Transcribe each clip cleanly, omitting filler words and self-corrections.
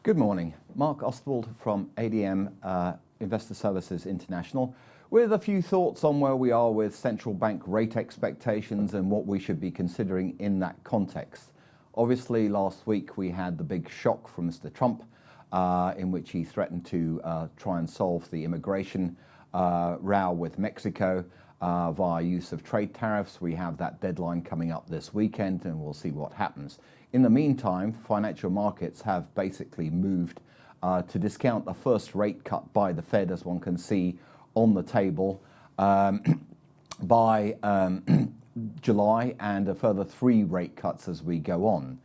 Good morning. Marc Ostwald from ADM Investor Services International with a few thoughts on where we are with central bank rate expectations and what we should be considering in that context. Obviously, last week we had the big shock from Mr. Trump in which he threatened to try and solve the immigration row with Mexico via use of trade tariffs. We have that deadline coming up this weekend and we'll see what happens. In the meantime, financial markets have basically moved to discount the first rate cut by the Fed, as one can see on the table, by July, and a further 3 rate cuts as we go on.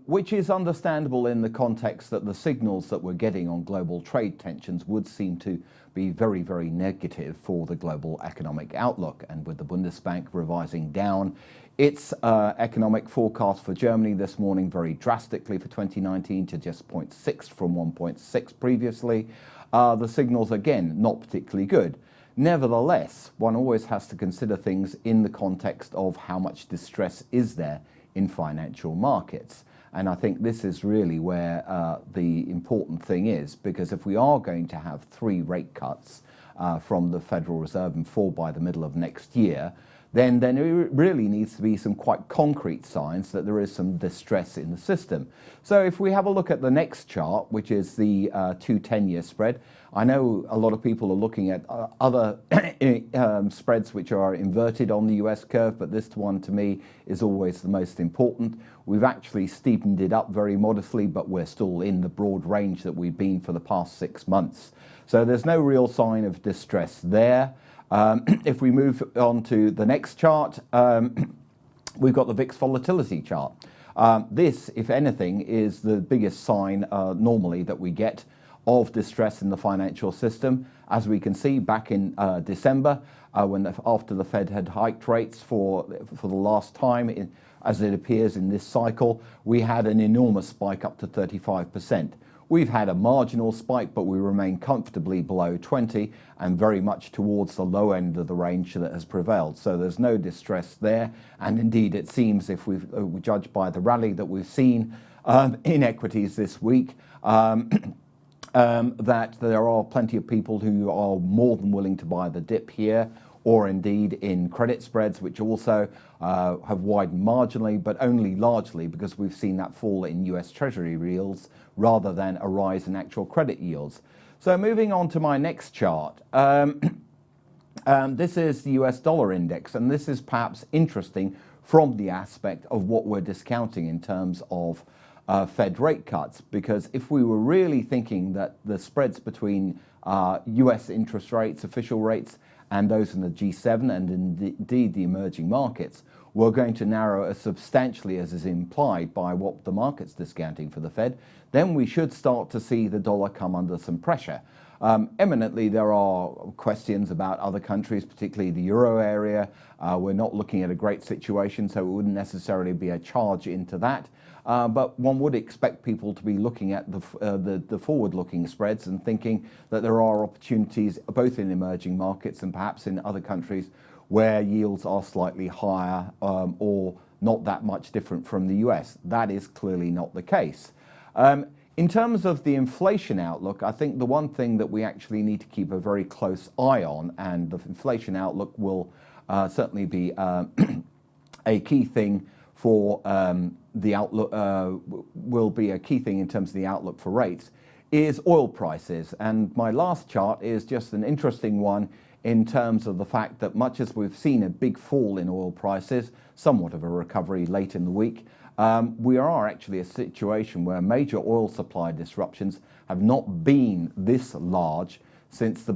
Which is understandable in the context that the signals that we're getting on global trade tensions would seem to be very, very negative for the global economic outlook. And with the Bundesbank revising down its economic forecast for Germany this morning very drastically for 2019 to just 0.6 from 1.6 previously, the signals, again, not particularly good. Nevertheless, one always has to consider things in the context of how much distress is there in financial markets. And I think this is really where the important thing is, because if we are going to have 3 rate cuts from the Federal Reserve and 4 by the middle of next year, then there really needs to be some quite concrete signs that there is some distress in the system. So if we have a look at the next chart, which is the 2 10-year spread, I know a lot of people are looking at other spreads which are inverted on the US curve, but this one to me is always the most important. We've actually steepened it up very modestly, but we're still in the broad range that we've been for the past 6 months. So there's no real sign of distress there. If we move on to the next chart, we've got the VIX volatility chart. This, if anything, is the biggest sign normally that we get of distress in the financial system. As we can see, back in December, after the Fed had hiked rates for the last time, as it appears in this cycle, we had an enormous spike up to 35%. We've had a marginal spike, but we remain comfortably below 20 and very much towards the low end of the range that has prevailed. So there's no distress there. And indeed, it seems, if we judge by the rally that we've seen in equities this week, that there are plenty of people who are more than willing to buy the dip here, or indeed in credit spreads, which also have widened marginally, but only largely because we've seen that fall in US Treasury yields rather than a rise in actual credit yields. So moving on to my next chart, this is the US dollar index, and this is perhaps interesting from the aspect of what we're discounting in terms of Fed rate cuts, because if we were really thinking that the spreads between US interest rates, official rates, and those in the G7 and indeed the emerging markets were going to narrow as substantially as is implied by what the market's discounting for the Fed, then we should start to see the dollar come under some pressure. Eminently, there are questions about other countries, particularly the euro area. We're not looking at a great situation, so it wouldn't necessarily be a charge into that. But one would expect people to be looking at the forward-looking spreads and thinking that there are opportunities both in emerging markets and perhaps in other countries where yields are slightly higher or not that much different from the US. That is clearly not the case. In terms of the inflation outlook, I think the one thing that we actually need to keep a very close eye on, and the inflation outlook will certainly be a key thing for the outlook, will be a key thing in terms of the outlook for rates, is oil prices. And my last chart is just an interesting one in terms of the fact that much as we've seen a big fall in oil prices, somewhat of a recovery late in the week, we are actually a situation where major oil supply disruptions have not been this large since the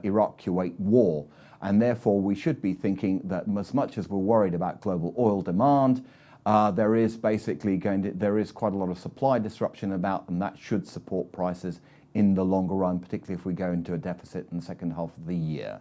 Iraq-Kuwait war. And therefore, we should be thinking that as much as we're worried about global oil demand, there is quite a lot of supply disruption about, and that should support prices in the longer run, particularly if we go into a deficit in the second half of the year.